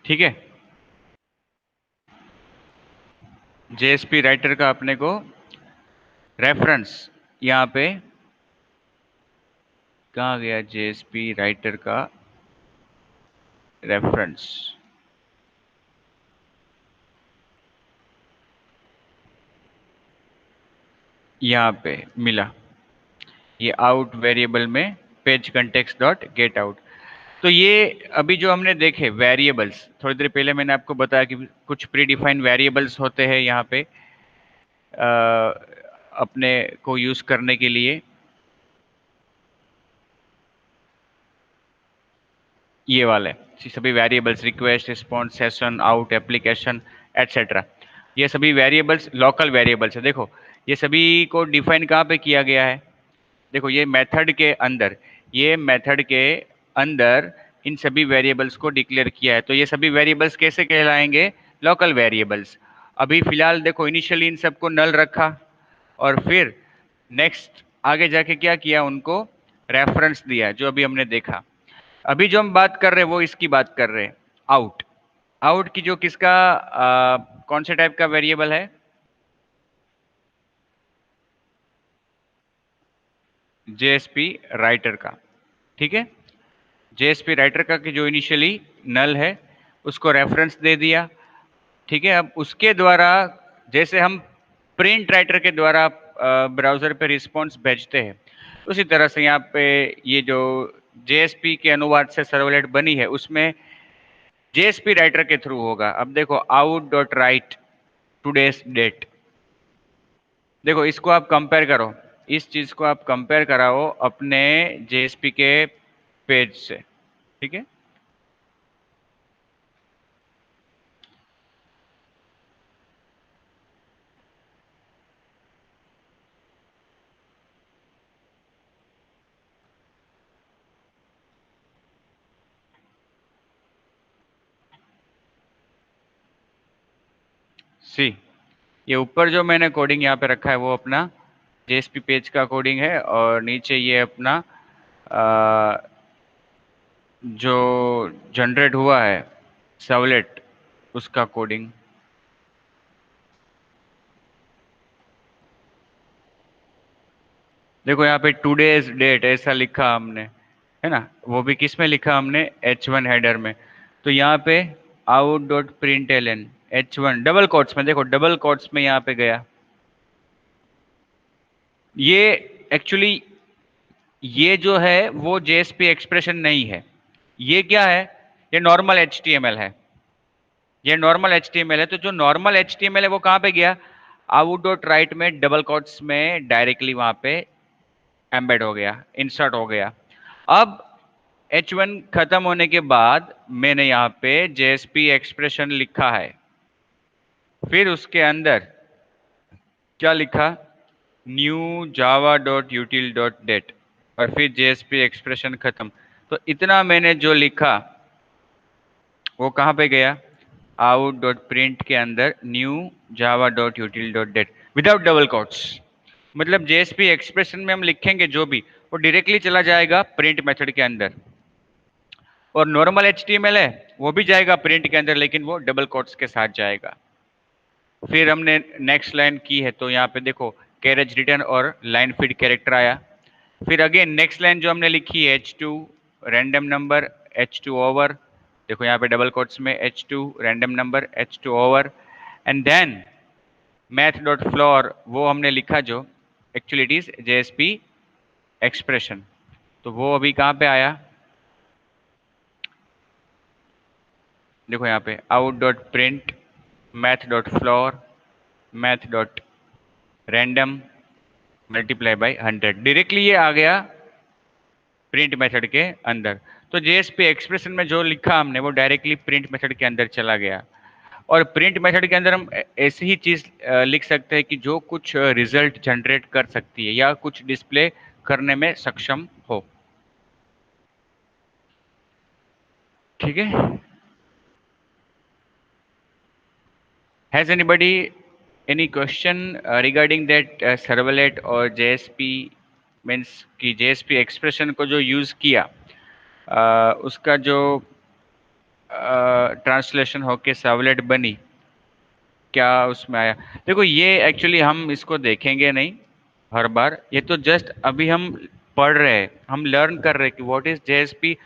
ठीक है। JSP writer का अपने को रेफरेंस यहाँ पे कहाँ गया, जेएसपी राइटर का रेफरेंस, यहाँ पे मिला, ये आउट वेरिएबल में page context dot get out. तो ये अभी जो हमने देखे वेरिएबल्स, थोड़ी देर पहले मैंने आपको बताया कि कुछ प्री डिफाइंड वेरिएबल्स होते हैं यहाँ पे अपने को यूज करने के लिए। ये वाले सभी variables, request, response, session, out, application, etcetera, ये सभी वेरिएबल्स लोकल वेरिएबल्स है। देखो ये सभी को डिफाइन कहाँ पे किया गया है, देखो ये मेथड के अंदर, ये मेथड के अंदर इन सभी वेरिएबल्स को डिक्लेयर किया है। तो ये सभी वेरिएबल्स कैसे कहलाएंगे, लोकल वेरिएबल्स। अभी फिलहाल देखो इनिशियली इन सबको नल रखा और फिर नेक्स्ट आगे जाके क्या किया, उनको रेफरेंस दिया जो अभी हमने देखा। अभी जो हम बात कर रहे हैं वो इसकी बात कर रहे हैं, आउट। आउट की जो किसका कौन से टाइप का वेरिएबल है, जेएसपी राइटर का। ठीक है, जेएसपी राइटर का कि जो इनिशियली नल है उसको रेफरेंस दे दिया। ठीक है, अब उसके द्वारा जैसे हम प्रिंट राइटर के द्वारा ब्राउजर पे रिस्पॉन्स भेजते हैं, उसी तरह से यहाँ पे ये जो जेएसपी के अनुवाद से सर्वलेट बनी है उसमें जेएसपी राइटर के थ्रू होगा। अब देखो out dot write today's date, देखो इसको आप कंपेयर करो, इस चीज को आप कंपेयर कराओ अपने जेएसपी के पेज से। ठीक है, सी ये ऊपर जो मैंने कोडिंग यहाँ पे रखा है वो अपना जेएसपी पेज का कोडिंग है, और नीचे ये अपना अ, जो जनरेट हुआ है सर्वलेट उसका कोडिंग। देखो यहाँ पे टुडेज डेट ऐसा लिखा हमने, है ना, वो भी किस में लिखा हमने, H1 हेडर में। तो यहाँ पे out dot print l n H1 double quotes में, देखो डबल कोट्स में यहाँ पे गया। ये एक्चुअली ये जो है वो जेएसपी एक्सप्रेशन नहीं है, ये क्या है, ये नॉर्मल एचटीएमएल है। ये नॉर्मल एचटीएमएल है, तो जो नॉर्मल एचटीएमएल है वो कहाँ पे गया, आउट डॉट राइट में डबल कोट्स में डायरेक्टली वहां पे एम्बेड हो गया, इंसर्ट हो गया। अब H1 खत्म होने के बाद मैंने यहाँ पे जेएसपी एक्सप्रेशन लिखा है, फिर उसके अंदर क्या लिखा, new Java dot util dot date, और फिर जेएसपी एक्सप्रेशन खत्म। तो इतना मैंने जो लिखा वो कहाँ पे गया, आउट डॉट प्रिंट के अंदर new Java dot util dot date without double quotes. मतलब जेएसपी एक्सप्रेशन में हम लिखेंगे जो भी, वो डायरेक्टली चला जाएगा प्रिंट मेथड के अंदर, और नॉर्मल एचटीएमएल है वो भी जाएगा प्रिंट के अंदर, लेकिन वो डबल कोट्स के साथ जाएगा। फिर हमने नेक्स्ट लाइन की है तो यहाँ पे देखो कैरेज रिटर्न और लाइन फीड कैरेक्टर आया। फिर अगेन नेक्स्ट लाइन जो हमने लिखी है H2 random number H2 over, देखो यहाँ पे डबल कोट्स में H2 random number H2 over, and then math dot floor, वो हमने लिखा जो actually it is JSP expression. तो वो अभी कहाँ पे आया, देखो यहाँ पे out dot print math dot floor math dot random multiply by 100, directly ये आ गया प्रिंट मेथड के अंदर। तो जेएसपी एक्सप्रेशन में जो लिखा हमने वो डायरेक्टली प्रिंट मेथड के अंदर चला गया। और प्रिंट मेथड के अंदर हम ऐसी ही चीज लिख सकते हैं कि जो कुछ रिजल्ट जनरेट कर सकती है या कुछ डिस्प्ले करने में सक्षम हो। ठीक है, has anybody any question regarding that servlet और जेएसपी मीन्स कि जेएसपी एक्सप्रेशन को जो यूज किया उसका जो ट्रांसलेशन होके सर्वलेट बनी, क्या उसमें आया? देखो ये एक्चुअली हम इसको देखेंगे नहीं हर बार, ये तो जस्ट अभी हम पढ़ रहे हैं, हम लर्न कर रहे हैं कि what is JSP,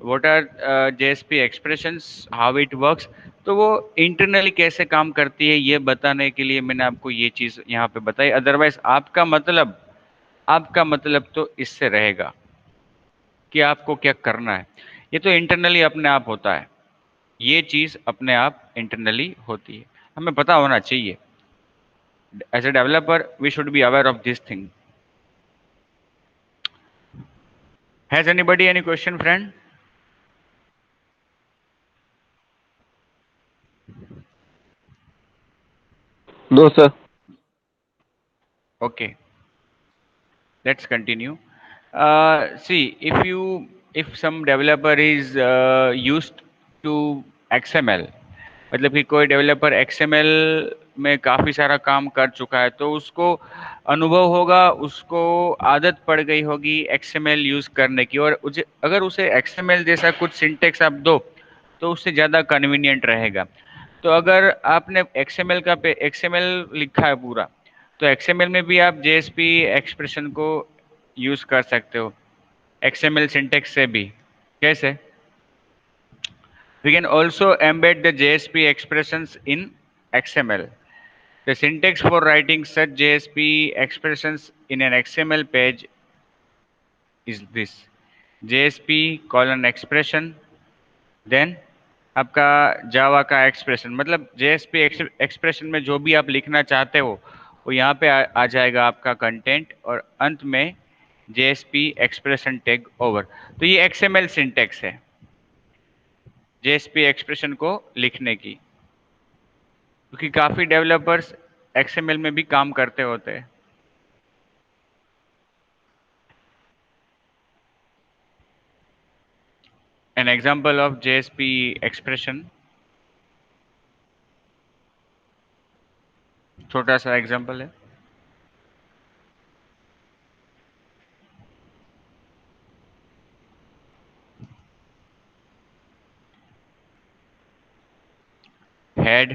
what are JSP expressions, how it works. तो वो इंटरनली कैसे काम करती है ये बताने के लिए मैंने आपको ये चीज़ यहाँ पे बताई। अदरवाइज आपका मतलब तो इससे रहेगा कि आपको क्या करना है। ये तो इंटरनली अपने आप होता है, ये चीज़ अपने आप इंटरनली होती है, हमें पता होना चाहिए। As a developer, we should be aware of this thing. Has anybody any question, friend? No, sir. Okay, let's continue. See, if some developer is used to XML, मतलब कि कोई डेवलपर XML में काफ़ी सारा काम कर चुका है, तो उसको अनुभव होगा, उसको आदत पड़ गई होगी XML यूज़ करने की, और अगर उसे XML जैसा कुछ सिंटेक्स आप दो तो उससे ज़्यादा कन्वीनियंट रहेगा। तो अगर आपने XML लिखा है पूरा, तो XML में भी आप JSP एक्सप्रेशन को यूज़ कर सकते हो, XML सिंटेक्स से भी। कैसे? We can also embed the JSP expressions in XML. The syntax for writing such JSP expressions in an XML page is this: JSP colon expression, then आपका Java का expression, मतलब JSP expression में जो भी आप लिखना चाहते हो वो यहाँ पे आ जाएगा आपका कंटेंट, और अंत में JSP एक्सप्रेशन टैग ओवर। तो ये XML सिंटेक्स है JSP एक्सप्रेशन को लिखने की, क्योंकि काफ़ी डेवलपर्स XML में भी काम करते होते हैं। An example of JSP expression, छोटा सा एग्जाम्पल है। Head,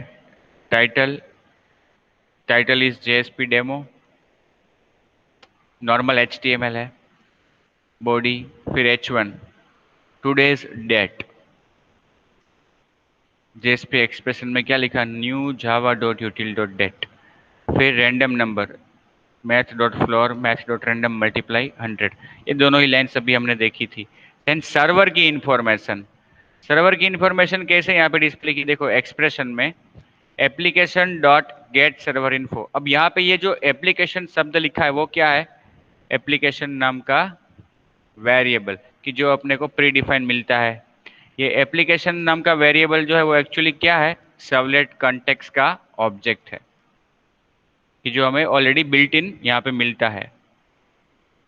title, title is JSP demo, normal HTML है। बॉडी, फिर H1, today's date. JSP expression में क्या लिखा? New Java dot util dot date. फिर random number, math dot floor, math dot random multiply 100। ये दोनों ही लाइन्स अभी हमने देखी थी। देन सर्वर की इंफॉर्मेशन, सर्वर की इंफॉर्मेशन कैसे यहाँ पे डिस्प्ले की? देखो एक्सप्रेशन में application dot gate server info. अब यहाँ पे ये जो एप्लीकेशन शब्द लिखा है वो क्या है? एप्लीकेशन नाम का वेरिएबल, कि जो अपने को प्री डिफाइन मिलता है। ये एप्लीकेशन नाम का वेरिएबल जो है वो एक्चुअली क्या है? सर्वलेट कॉन्टेक्स्ट का ऑब्जेक्ट है, कि जो हमें ऑलरेडी बिल्ट इन यहाँ पे मिलता है।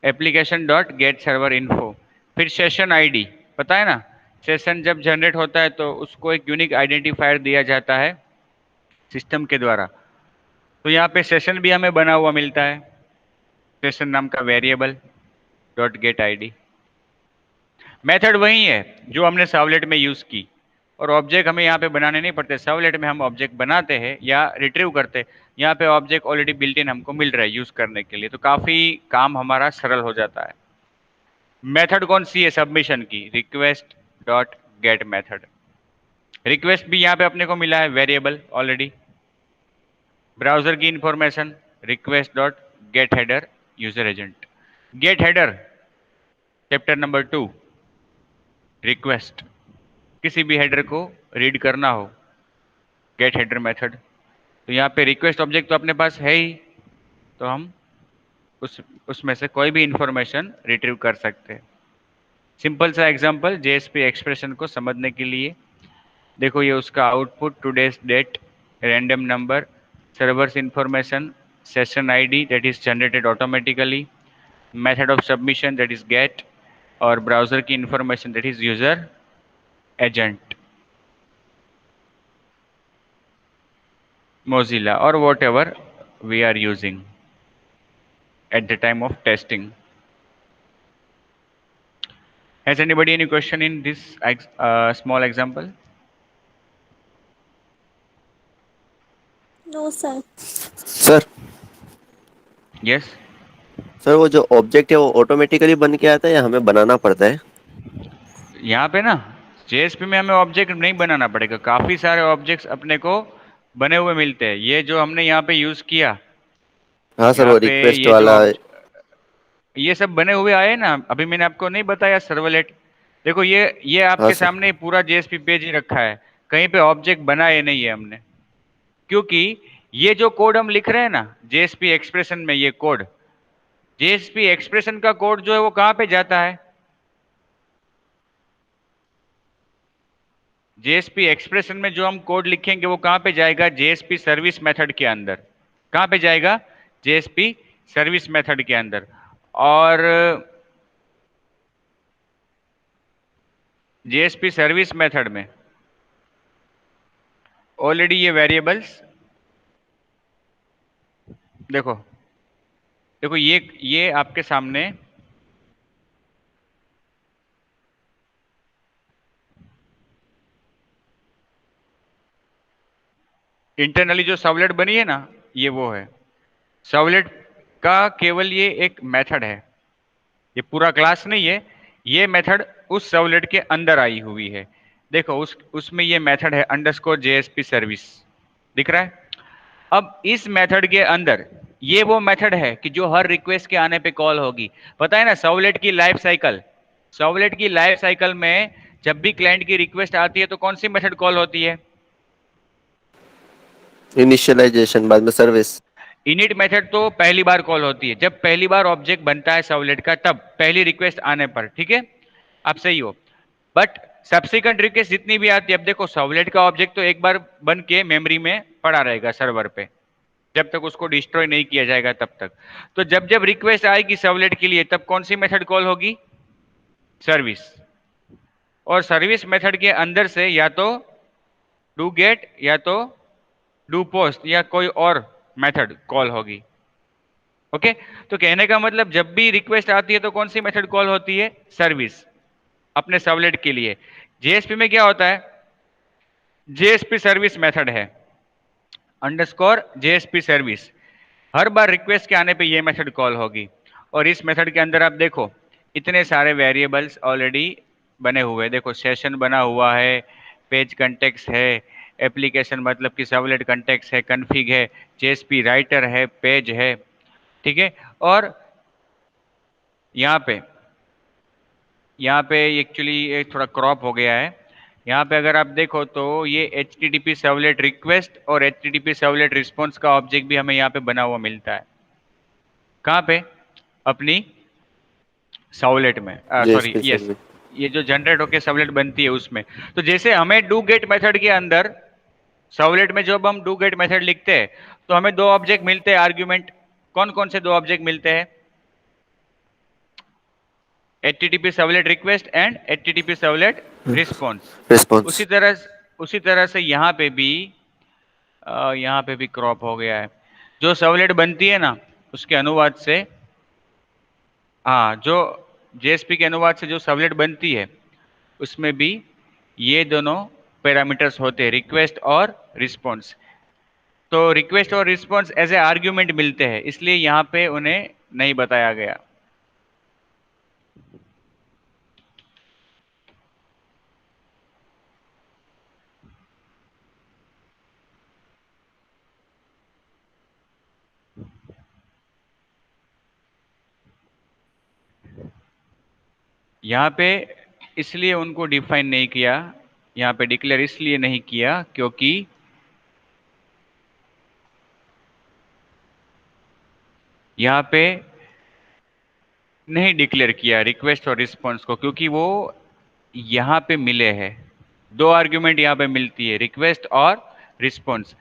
Application dot gate server info, फिर सेशन आईडी, पता है ना? सेशन जब जनरेट होता है तो उसको एक यूनिक आइडेंटिफायर दिया जाता है सिस्टम के द्वारा। तो यहाँ पे सेशन भी हमें बना हुआ मिलता है, सेशन नाम का variable dot gate ID. Method वही है जो हमने सर्वलेट में यूज़ की, और ऑब्जेक्ट हमें यहाँ पे बनाने नहीं पड़ते। सर्वलेट में हम ऑब्जेक्ट बनाते हैं या रिट्रीव करते हैं, यहाँ पे ऑब्जेक्ट ऑलरेडी बिल्ट इन हमको मिल रहा है यूज़ करने के लिए, तो काफ़ी काम हमारा सरल हो जाता है। मेथड कौन सी है सबमिशन की? Request dot get method. Request भी यहाँ पे अपने को मिला है वेरिएबल ऑलरेडी। ब्राउजर की information, request dot get header user agent. Get header chapter number 2, request, किसी भी हेडर को रीड करना हो, गेट हेडर मेथड। तो यहाँ पे रिक्वेस्ट ऑब्जेक्ट तो अपने पास है ही, तो हम उसमें से कोई भी इंफॉर्मेशन रिट्रीव कर सकते हैं। सिंपल सा एग्जांपल JSP एक्सप्रेशन को समझने के लिए देखो, ये उसका output today's date, random number, servers information, session ID that is generated automatically, method of submission that is get, और ब्राउजर की information that is user agent, Mozilla, or whatever we are using at the time of testing. Has anybody any question in this small example? No sir. Sir. Yes. Sir वो जो object है वो automatically बन के आता है या हमें बनाना पड़ता है? यहाँ पे ना जेएसपी में हमें ऑब्जेक्ट नहीं बनाना पड़ेगा, काफी सारे ऑब्जेक्ट्स अपने को बने हुए मिलते हैं। ये जो हमने यहाँ पे यूज किया, हाँ सर, यहाँ वो पे रिक्वेस्ट ये जो वाला। ये सब बने हुए आए ना, अभी मैंने आपको नहीं बताया सर्वलेट। देखो ये हाँ आपके सर। सामने पूरा जेएसपी पेज ही रखा है, कहीं पे ऑब्जेक्ट बनाए नहीं है हमने। क्योंकि ये जो कोड हम लिख रहे हैं ना जेएसपी एक्सप्रेशन में, ये कोड जेएसपी एक्सप्रेशन का कोड जो है वो कहाँ पे जाता है? जेएसपी एक्सप्रेशन में जो हम कोड लिखेंगे वो कहाँ पे जाएगा? जेएसपी सर्विस मेथड के अंदर। कहाँ पे जाएगा? जेएसपी सर्विस मेथड के अंदर। और जेएसपी सर्विस मेथड में ऑलरेडी ये वेरिएबल्स, देखो देखो ये आपके सामने इंटरनली जो सर्वलेट बनी है ना, ये वो है सर्वलेट का, केवल ये एक मेथड है, ये पूरा क्लास नहीं है। ये मेथड उस सर्वलेट के अंदर आई हुई है। देखो उसमें ये मेथड है अंडरस्कोर जेएसपी सर्विस, दिख रहा है? अब इस मेथड के अंदर ये वो मेथड है कि जो हर रिक्वेस्ट के आने पे कॉल होगी। पता है ना सर्वलेट की लाइफ साइकिल, सर्वलेट की लाइफ साइकिल में जब भी क्लाइंट की रिक्वेस्ट आती है तो कौन सी मेथड कॉल होती है? इनिशियलाइजेशन, बाद में सर्विस। इनिट मेथड तो पहली बार कॉल होती है, जब पहली बार ऑब्जेक्ट बनता है सर्वलेट का, तब पहली रिक्वेस्ट आने पर, ठीक है? आप सही हो। बट सब्सिक्वेंट रिक्वेस्ट जितनी भी आती है, अब देखो सर्वलेट का ऑब्जेक्ट तो एक बार बन के मेमोरी में पड़ा रहेगा सर्वर पे, जब तक उसको डिस्ट्रॉय नहीं किया जाएगा तब तक। तो जब जब रिक्वेस्ट आएगी सर्वलेट के लिए, तब कौन सी मेथड कॉल होगी? सर्विस। और सर्विस मेथड के अंदर से या तो डू गेट या तो डू पोस्ट या कोई और मेथड कॉल होगी। ओके? तो कहने का मतलब जब भी रिक्वेस्ट आती है तो कौन सी मेथड कॉल होती है? सर्विस, अपने सर्वलेट के लिए। जेएसपी में क्या होता है? जेएसपी सर्विस मेथड है अंडरस्कोर जेएसपी सर्विस। हर बार रिक्वेस्ट के आने पे ये मेथड कॉल होगी। और इस मेथड के अंदर आप देखो इतने सारे वेरिएबल्स ऑलरेडी बने हुए हैं। देखो सेशन बना हुआ है, पेज कंटेक्स्ट है, एप्लीकेशन मतलब कि सर्वलेट कंटेक्स्ट है, कॉन्फ़िग है, जेएसपी राइटर है, पेज है, ठीक है? और यहाँ पे यहाँ पे एक्चुअली थोड़ा क्रॉप हो गया है। यहाँ पे अगर आप देखो तो ये H T T P servlet request और H T T P servlet response का ऑब्जेक्ट भी हमें यहाँ पे बना हुआ मिलता है। कहाँ पे? अपनी सर्वलेट में, सॉरी जेएसपी यस, सर्विस। ये जो जनरेट होके सर्वलेट बनती है उसमें। तो जैसे हमें डू गेट मेथड के अंदर सर्वलेट में जब हम डू गेट मेथड लिखते हैं तो हमें दो ऑब्जेक्ट मिलते हैं आर्ग्यूमेंट। कौन कौन से दो ऑब्जेक्ट मिलते हैं? HTTP servlet request and HTTP servlet response. Response. उसी तरह से यहाँ पे भी क्रॉप हो गया है। जो सर्वलेट बनती है ना उसके अनुवाद से, हाँ, जो जेएसपी के अनुवाद से जो सर्वलेट बनती है उसमें भी ये दोनों पैरामीटर्स होते हैं, रिक्वेस्ट और रिस्पॉन्स। तो रिक्वेस्ट और रिस्पॉन्स एज ए आर्ग्यूमेंट मिलते हैं, इसलिए यहाँ पे उन्हें नहीं बताया गया। यहाँ पे इसलिए उनको डिफाइन नहीं किया, यहाँ पे डिक्लेयर इसलिए नहीं किया क्योंकि यहाँ पे नहीं डिक्लेयर किया रिक्वेस्ट और रिस्पॉन्स को, क्योंकि वो यहाँ पे मिले हैं। दो आर्ग्यूमेंट यहाँ पे मिलती है, रिक्वेस्ट और रिस्पॉन्स।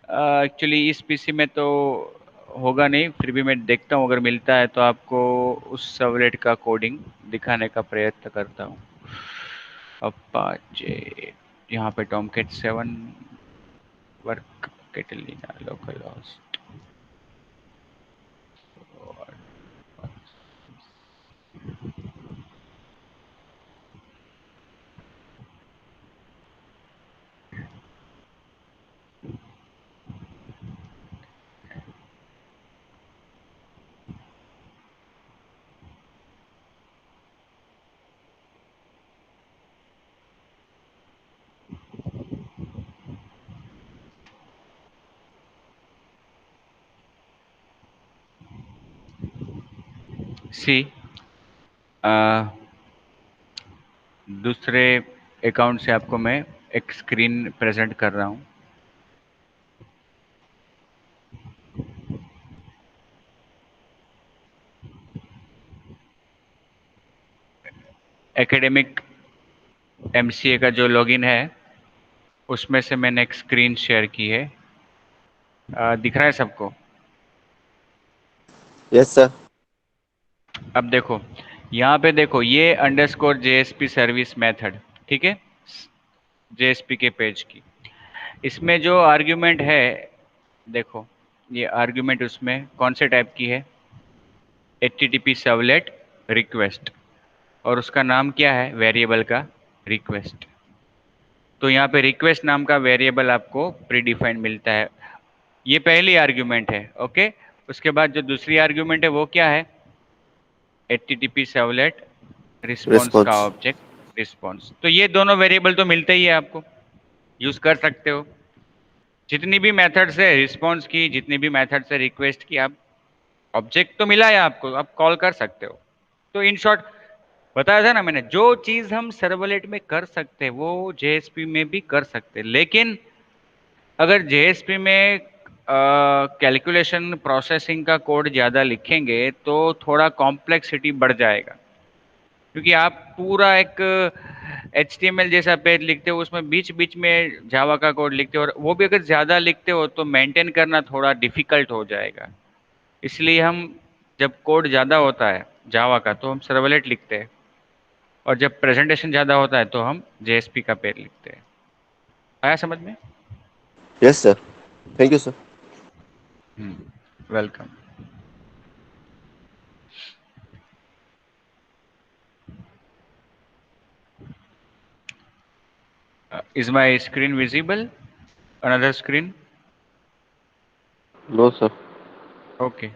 एक्चुअली इस पीसी में तो होगा नहीं, फिर भी मैं देखता हूँ, अगर मिलता है तो आपको उस सर्वलेट का कोडिंग दिखाने का प्रयत्न करता हूँ। अपाचे, यहाँ पे Tomcat 7 work, Catalina local host. सी दूसरे अकाउंट से आपको मैं एक स्क्रीन प्रेजेंट कर रहा हूँ। एकेडमिक एमसीए का जो लॉगिन है उसमें से मैंने एक स्क्रीन शेयर की है। दिख रहा है सबको? Yes sir. अब देखो, यहाँ पे देखो ये अंडरस्कोर जेएसपी सर्विस मेथड, ठीक है, जेएसपी के पेज की। इसमें जो आर्ग्यूमेंट है, देखो ये आर्ग्यूमेंट उसमें कौन से टाइप की है, एचटीटीपी सर्वलेट रिक्वेस्ट, और उसका नाम क्या है, वेरिएबल का रिक्वेस्ट। तो यहाँ पे रिक्वेस्ट नाम का वेरिएबल आपको प्रीडिफाइंड मिलता है। ये पहली आर्ग्यूमेंट है, ओके। उसके बाद जो दूसरी आर्ग्यूमेंट है वो क्या है, एचटीटीपी सर्वलेट रिस्पॉन्स का रिस्पॉन्स। Object response. तो ये दोनों वेरिएबल तो मिलते ही है, आपको यूज कर सकते हो। जितनी भी मेथड से रिस्पॉन्स की, जितनी भी मेथड से रिक्वेस्ट की, आप ऑब्जेक्ट तो मिला है आपको, आप कॉल कर सकते हो। तो इन शॉर्ट बताया था ना मैंने, जो चीज हम सर्वलेट में कर सकते हैं वो जेएसपी में भी कर सकते हैं। लेकिन अगर जेएसपी में कैलकुलेशन प्रोसेसिंग का कोड ज़्यादा लिखेंगे तो थोड़ा कॉम्प्लेक्सिटी बढ़ जाएगा, क्योंकि आप पूरा एक HTML जैसा पेज लिखते हो, उसमें बीच बीच में जावा का कोड लिखते हो, और वो भी अगर ज़्यादा लिखते हो तो मेंटेन करना थोड़ा डिफिकल्ट हो जाएगा। इसलिए हम जब कोड ज़्यादा होता है जावा का तो हम सर्वलेट लिखते हैं, और जब प्रेजेंटेशन ज़्यादा होता है तो हम जेएसपी का पेज लिखते हैं। आया समझ में? Yes sir. Thank you sir. Welcome. Is my screen visible? Another screen? No sir. Okay.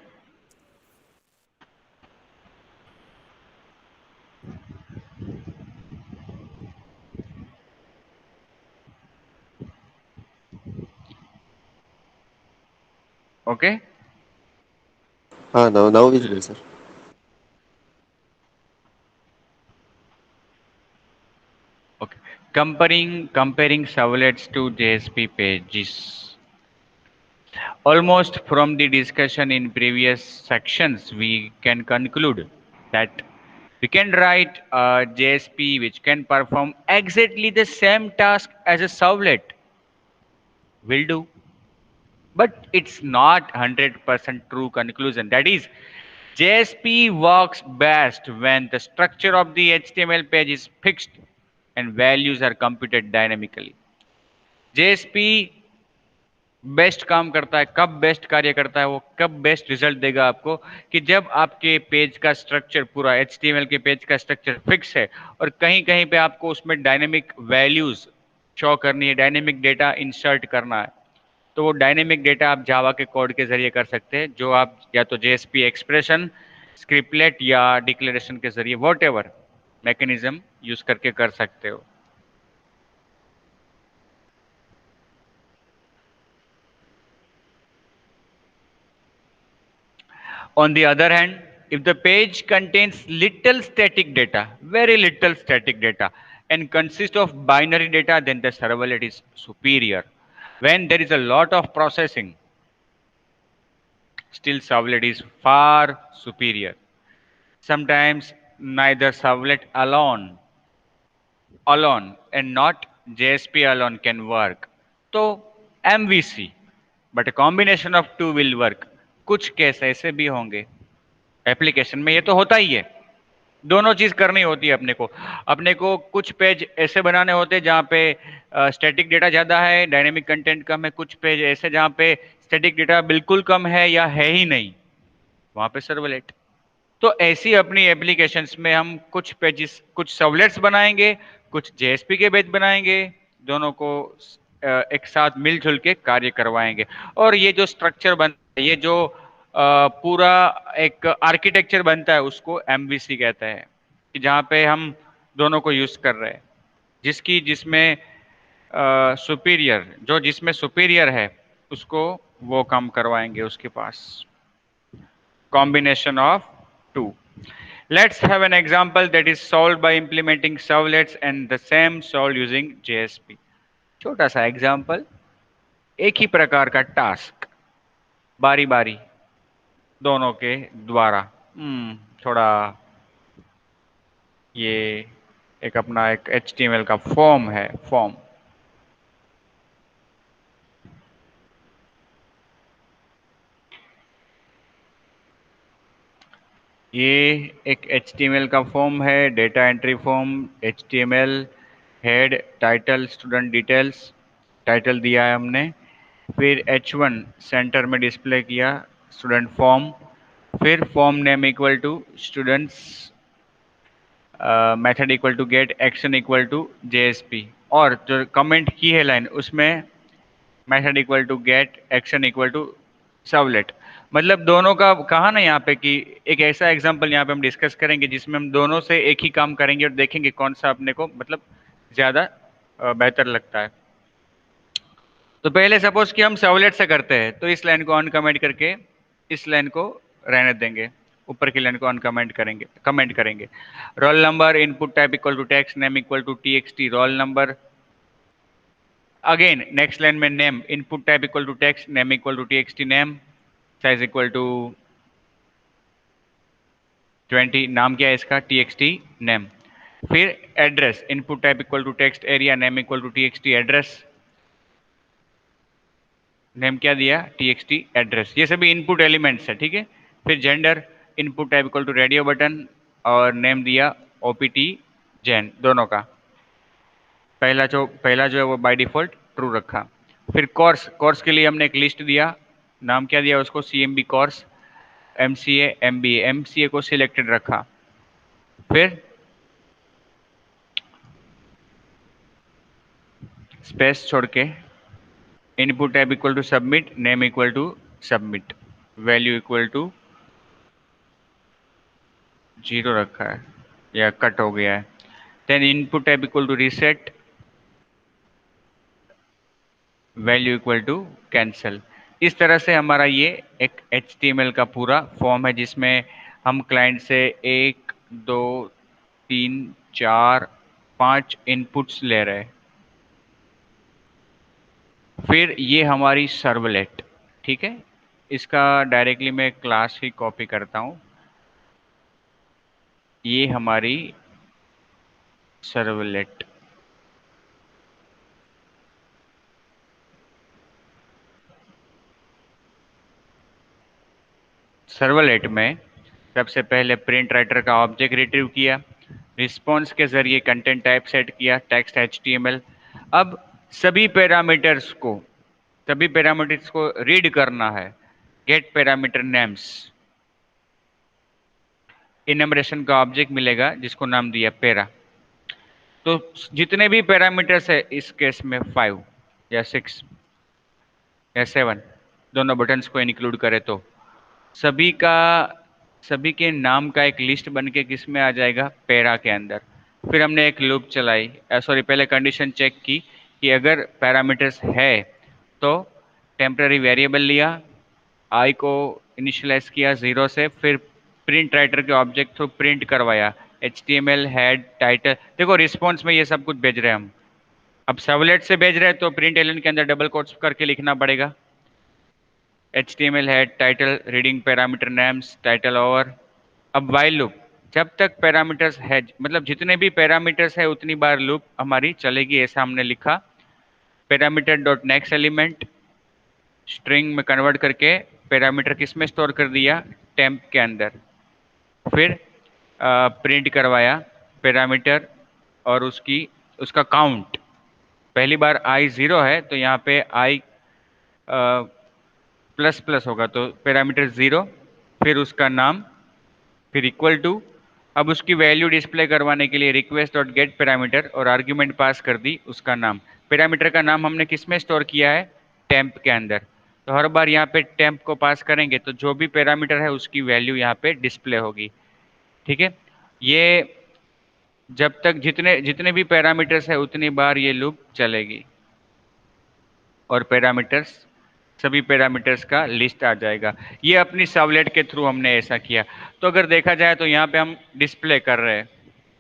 Okay. हाँ, now now visible sir. Okay. Comparing servlets to JSP pages. Almost from the discussion in previous sections, we can conclude that we can write a JSP which can perform exactly the same task as a servlet will do. But it's not 100% true conclusion. That is, JSP works best when the structure of the HTML page is fixed and values are computed dynamically. JSP best काम करता है कब, best कार्य करता है वो कब, best result देगा आपको, कि जब आपके पेज का स्ट्रक्चर, पूरा HTML के पेज का स्ट्रक्चर फिक्स है, और कहीं कहीं पे आपको उसमें डायनेमिक वैल्यूज शो करनी है, डायनेमिक डेटा इंसर्ट करना है। तो वो डायनेमिक डेटा आप जावा के कोड के जरिए कर सकते हैं, जो आप या तो जेएसपी एक्सप्रेशन, स्क्रिप्टलेट या डिक्लेरेशन के जरिए वॉट एवर मैकेनिज्म यूज करके कर सकते हो। On the other hand, if the page contains little static data, very little static data, and consists of binary data, then the servlet is superior. When there is a lot of processing, still servlet is far superior. Sometimes neither servlet alone and not JSP alone can work. तो MVC, but a combination of two will work. कुछ case ऐसे भी होंगे application में, ये तो होता ही है, दोनों चीज करनी होती है अपने को। अपने को कुछ पेज ऐसे बनाने होते हैं जहाँ पे स्टैटिक डेटा ज्यादा है, डायनेमिक कंटेंट कम है, कुछ पेज ऐसे जहाँ पे स्टैटिक डेटा बिल्कुल कम है या है ही नहीं, वहां पे सर्वलेट। तो ऐसी अपनी एप्लीकेशंस में हम कुछ पेजेस, कुछ सर्वलेट्स बनाएंगे, कुछ जेएसपी के पेज बनाएंगे, दोनों को एक साथ मिलजुल के कार्य करवाएंगे। और ये जो स्ट्रक्चर बनता है, ये जो पूरा एक आर्किटेक्चर बनता है, उसको एमवीसी कहते हैं, कि जहाँ पे हम दोनों को यूज कर रहे हैं, जिसकी जिसमें सुपीरियर, जो जिसमें सुपीरियर है उसको वो काम करवाएंगे उसके पास, combination of two. Let's have an example that is solved by implementing servlets and the same solved using JSP. छोटा सा एग्जाम्पल, एक ही प्रकार का टास्क बारी बारी दोनों के द्वारा। थोड़ा ये एक अपना एक HTML का फॉर्म है, फॉर्म। ये एक HTML का फॉर्म है, data entry form, HTML head, title, student details, title दिया है हमने। फिर H1 सेंटर में डिस्प्ले किया स्टूडेंट फॉर्म। फिर form name equal to students, method equal to get, action equal to JSP, और जो कमेंट की है लाइन उसमें method equal to get, action equal to servlet. मतलब दोनों का कहा ना यहाँ पे कि एक ऐसा एग्जांपल यहाँ पे हम डिस्कस करेंगे जिसमें हम दोनों से एक ही काम करेंगे और देखेंगे कौन सा अपने को मतलब ज्यादा बेहतर लगता है। तो पहले सपोज कि हम सर्वलेट से करते हैं, तो इस लाइन को अनकमेंट करके इस लाइन को रहने देंगे, ऊपर की लाइन को अनकमेंट करेंगे, कमेंट करेंगे। Roll number input type equal to text, name equal to TXT roll number. Again next line में name input type equal to text, name equal to TXT name, size equal to 20, नाम क्या है इसका, TXT name. फिर address input type equal to text area, name equal to TXT address, name क्या दिया, TXT address. ये सभी input elements है, ठीक है। फिर gender input type equal to radio button, और नेम दिया OPT जेन, दोनों का। पहला जो है वो बाय डिफॉल्ट ट्रू रखा। फिर कोर्स, कोर्स के लिए हमने एक लिस्ट दिया, नाम क्या दिया उसको, CMB course, MCA MBA, MCA को सिलेक्टेड रखा। फिर स्पेस छोड़ के input type equal to submit, name equal to submit, value equal to 0 रखा है या कट हो गया है। Then input type equal to reset, value equal to cancel. इस तरह से हमारा ये एक HTML का पूरा फॉर्म है जिसमें हम क्लाइंट से 1 2 3 4 5 इनपुट्स ले रहे हैं। फिर ये हमारी सर्वलेट, ठीक है। इसका डायरेक्टली मैं क्लास ही कॉपी करता हूँ। ये हमारी सर्वलेट, सर्वलेट में सबसे पहले प्रिंट राइटर का ऑब्जेक्ट रिट्रीव किया, रिस्पॉन्स के जरिए कंटेंट टाइप सेट किया, टेक्स्ट HTML। अब सभी पैरामीटर्स को रीड करना है। गेट पैरामीटर नेम्स, इनमरेशन का ऑब्जेक्ट मिलेगा जिसको नाम दिया पैरा। तो जितने भी पैरामीटर्स है इस केस में 5 या 6 या 7, दोनों बटन्स को इंक्लूड करें तो सभी का सभी के नाम का एक लिस्ट बन के किस में आ जाएगा, पैरा के अंदर। फिर हमने एक लूप चलाई, सॉरी पहले कंडीशन चेक की कि अगर पैरामीटर्स है तो टेम्पररी वेरिएबल लिया, आई को इनिशियलाइज किया 0 से, फिर प्रिंट राइटर के ऑब्जेक्ट थ्रू प्रिंट करवाया HTML हेड टाइटल। देखो रिस्पॉन्स में ये सब कुछ भेज रहे हैं हम। अब सर्वलेट से भेज रहे हैं तो प्रिंट एलिमेंट के अंदर डबल कोट्स करके लिखना पड़ेगा, HTML head title reading parameter names title over. अब वाइल लूप, जब तक पैरामीटर्स है मतलब जितने भी पैरामीटर्स है उतनी बार लूप हमारी चलेगी, ऐसा हमने लिखा। Parameter dot next element string में कन्वर्ट करके पैरामीटर किस में स्टोर कर दिया, टेम्प के अंदर। फिर प्रिंट करवाया पैरामीटर और उसका काउंट। पहली बार आई 0 है तो यहाँ पे आई प्लस प्लस होगा तो पैरामीटर 0, फिर उसका नाम, फिर इक्वल टू। अब उसकी वैल्यू डिस्प्ले करवाने के लिए रिक्वेस्ट डॉट गेट पैरामीटर और आर्ग्यूमेंट पास कर दी उसका नाम। पैरामीटर का नाम हमने किस में स्टोर किया है, टेम्प के अंदर। तो हर बार यहाँ पे टेम्प को पास करेंगे तो जो भी पैरामीटर है उसकी वैल्यू यहाँ पे डिस्प्ले होगी, ठीक है। ये जब तक जितने जितने भी पैरामीटर्स है उतनी बार ये लूप चलेगी और पैरामीटर्स सभी पैरामीटर्स का लिस्ट आ जाएगा। ये अपनी सर्वलेट के थ्रू हमने ऐसा किया। तो अगर देखा जाए तो यहाँ पे हम डिस्प्ले कर रहे हैं,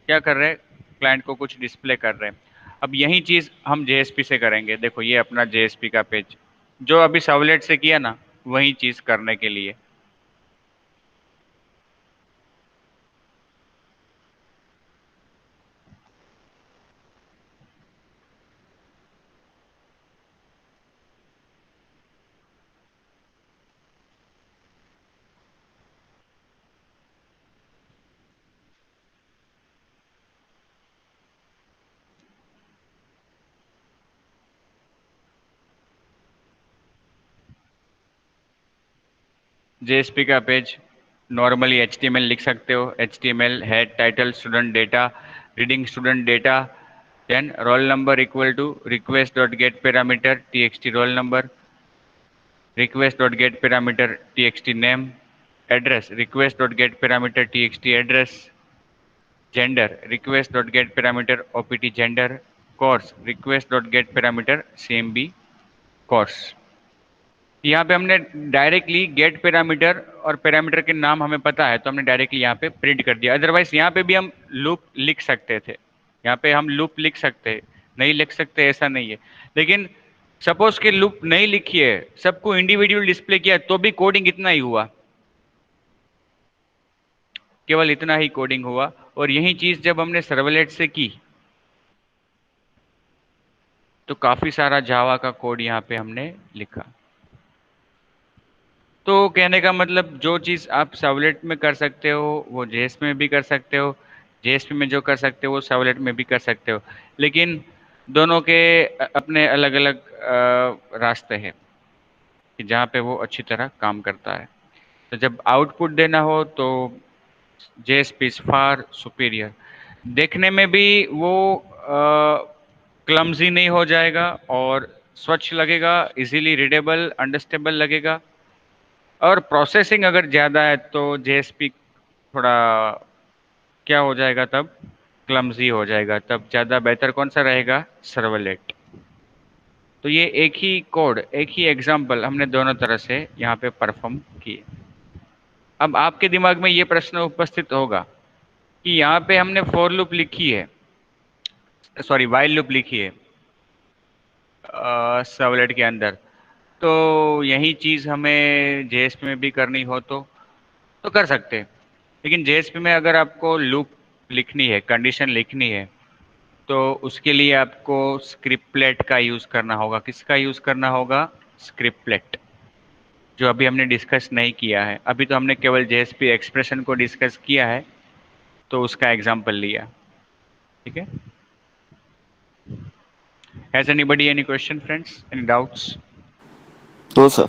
क्या कर रहे हैं, क्लाइंट को कुछ डिस्प्ले कर रहे हैं। अब यही चीज़ हम जेएसपी से करेंगे। देखो ये अपना जेएसपी का पेज, जो अभी सर्वलेट से किया ना, वही चीज़ करने के लिए। जेएसपी का पेज नॉर्मली एचटीएमएल लिख सकते हो। HTML head title student data, reading student data, then roll number equal to request dot get parameter TXT roll number, request dot get parameter txt name, address request dot get parameter txt address, gender request dot get parameter opt gender, course request dot get parameter cmb course। यहाँ पे हमने directly get parameter और parameter के नाम हमें पता है, तो हमने डायरेक्टली यहाँ पे प्रिंट कर दिया। अदरवाइज यहाँ पे भी हम लूप लिख सकते थे, यहाँ पे हम लूप लिख सकते हैं, नहीं लिख सकते ऐसा नहीं है। लेकिन सपोज कि लूप नहीं लिखी है, सबको इंडिविजुअल डिस्प्ले किया, तो भी कोडिंग इतना ही हुआ, केवल इतना ही कोडिंग हुआ। और यही चीज जब हमने सर्वलेट से की तो काफी सारा जावा का कोड यहाँ पे हमने लिखा। तो कहने का मतलब जो चीज़ आप सर्वलेट में कर सकते हो वो जेएस में भी कर सकते हो, जेएसपी में जो कर सकते हो वो सर्वलेट में भी कर सकते हो। लेकिन दोनों के अपने अलग अलग रास्ते हैं कि जहाँ पे वो अच्छी तरह काम करता है। तो जब आउटपुट देना हो तो जेएसपी इज फार सुपीरियर। देखने में भी वो क्लमजी नहीं हो जाएगा और स्वच्छ लगेगा, इजीली रीडेबल अंडरस्टेबल लगेगा। और प्रोसेसिंग अगर ज़्यादा है तो जेएसपी थोड़ा क्या हो जाएगा, तब क्लमजी हो जाएगा। तब ज़्यादा बेहतर कौन सा रहेगा, सर्वलेट। तो ये एक ही कोड, एक ही एग्जाम्पल हमने दोनों तरह से यहाँ पे परफॉर्म किए। अब आपके दिमाग में ये प्रश्न उपस्थित होगा कि यहाँ पे हमने फॉर लूप लिखी है, सॉरी वाइल लूप लिखी है सर्वलेट के अंदर, तो यही चीज़ हमें जेएसपी में भी करनी हो तो कर सकते हैं। लेकिन जेएसपी में अगर आपको लूप लिखनी है, कंडीशन लिखनी है, तो उसके लिए आपको स्क्रिप्टलेट का यूज़ करना होगा। किसका यूज़ करना होगा, स्क्रिप्टलेट, जो अभी हमने डिस्कस नहीं किया है। अभी तो हमने केवल जेएसपी एक्सप्रेशन को डिस्कस किया है, तो उसका एग्जाम्पल लिया। ठीक है। Has anybody any question friends, any doubts? तो सर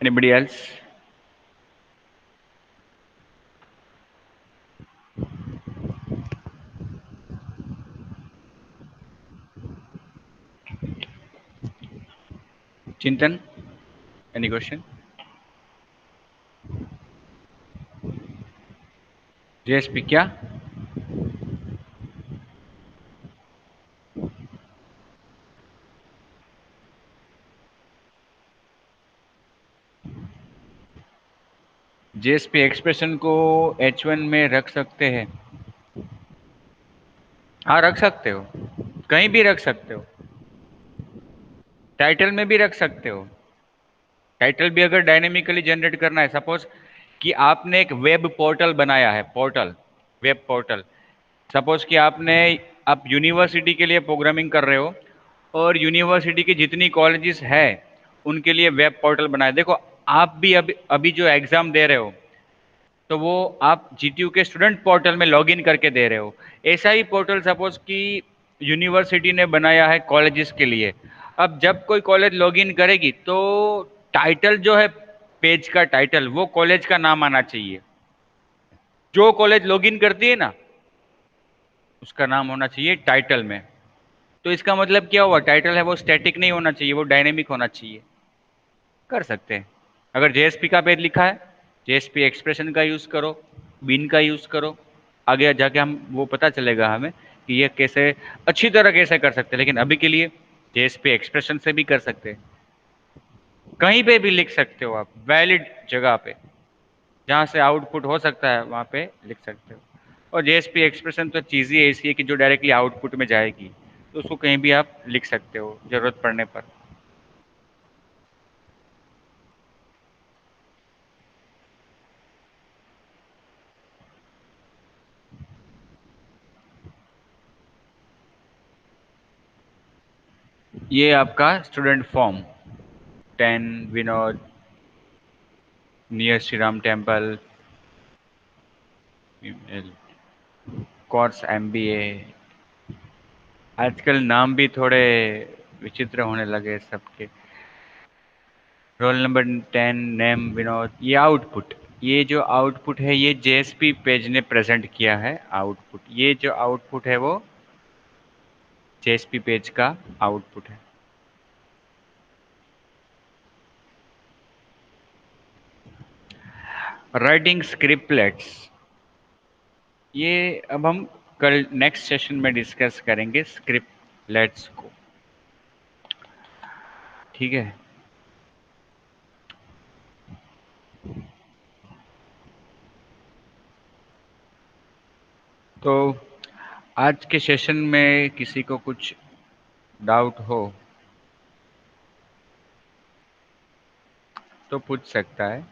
एनीबडी एल्स? चिंतन, एनी क्वेश्चन? जेएसपी क्या? जेएसपी एक्सप्रेशन को H1 में रख सकते हैं? हाँ रख सकते हो, कहीं भी रख सकते हो, टाइटल में भी रख सकते हो। टाइटल भी अगर डायनेमिकली जनरेट करना है, सपोज कि आपने एक वेब पोर्टल बनाया है, पोर्टल, वेब पोर्टल, सपोज कि आप यूनिवर्सिटी के लिए प्रोग्रामिंग कर रहे हो और यूनिवर्सिटी की जितनी कॉलेजेस है उनके लिए वेब पोर्टल बनाए। देखो आप भी अभी अभी जो एग्जाम दे रहे हो तो वो आप जीटीयू के स्टूडेंट पोर्टल में लॉगिन करके दे रहे हो। ऐसा ही पोर्टल सपोज कि यूनिवर्सिटी ने बनाया है कॉलेजेस के लिए। अब जब कोई कॉलेज लॉगिन करेगी तो टाइटल जो है, पेज का टाइटल, वो कॉलेज का नाम आना चाहिए। जो कॉलेज लॉगिन करती है ना, उसका नाम होना चाहिए टाइटल में। तो इसका मतलब क्या हुआ, टाइटल है वो स्टैटिक नहीं होना चाहिए, वो डायनेमिक होना चाहिए। कर सकते हैं। अगर जेएसपी का पेज लिखा है, जेएसपी एक्सप्रेशन का यूज़ करो, बीन का यूज़ करो, आगे जाके हम वो पता चलेगा हमें कि ये कैसे अच्छी तरह कैसे कर सकते हैं, लेकिन अभी के लिए जेएसपी एक्सप्रेशन से भी कर सकते हैं। कहीं पे भी लिख सकते हो आप, वैलिड जगह पे जहां से आउटपुट हो सकता है वहां पे लिख सकते हो। और जेएसपी एक्सप्रेशन तो चीज ही ऐसी है कि जो डायरेक्टली आउटपुट में जाएगी, तो उसको कहीं भी आप लिख सकते हो जरूरत पड़ने पर। ये आपका student form, 10 Vinod, near Shri Ram temple, course MBA. आजकल नाम भी थोड़े विचित्र होने लगे सबके। Roll number 10, name Vinod. ये आउटपुट, ये जो आउटपुट है ये जेएसपी पेज ने प्रेजेंट किया है आउटपुट। ये जो आउटपुट है वो जेएसपी पेज का आउटपुट है। राइटिंग स्क्रिप्टलेट्स, ये अब हम कल नेक्स्ट सेशन में डिस्कस करेंगे स्क्रिप्टलेट्स को। ठीक है। तो आज के सेशन में किसी को कुछ डाउट हो तो पूछ सकता है।